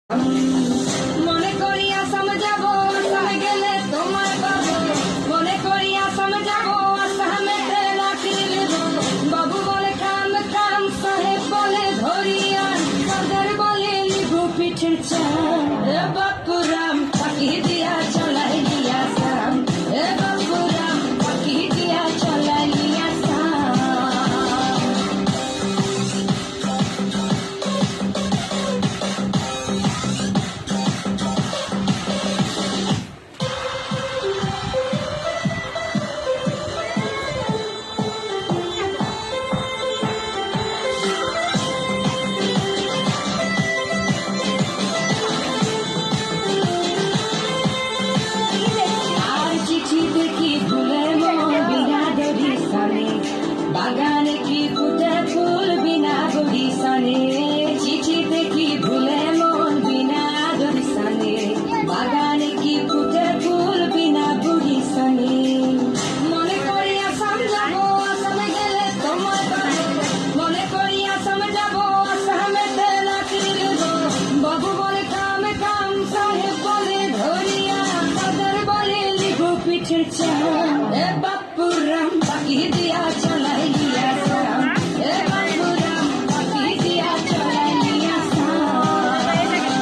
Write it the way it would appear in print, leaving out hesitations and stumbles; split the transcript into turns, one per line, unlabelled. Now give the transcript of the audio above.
মনে করি আসাম যাব আসামে গেলে তোমায় পাবো মনে করি আসাম যাব আসামেতে লাঠি নেব বাবু বলে কাম কাম সাহেব বলে ধরিয়া কাদের বলে লিবু পিঠের চা এ বাপুরাম পাখি দিয়া চলাই নিয়া সাম এ বাপুরাম পাখি দিয়া চলাই নিয়া সাম আর চিঠি দেখি ফুলে মন বিনা দড়ি সানে বাগানে কি ফুটে ফুল বিনা দড়ি সানে চিঠি দেখি ফুলে মন বিনা দড়ি সানে বাগানে কি ফুটে ফুল বিনা দড়ি সানে মনে করি আসাম যাব আসামে গেলে তোমায় পাবো মনে করি আসাম যাব আসামেতে লাঠি নেব বাবু বলে কাম কাম সাহেব বলে ধরিয়া কাদের বলে লিবু পিঠের চা এ বাপুরাম পাখি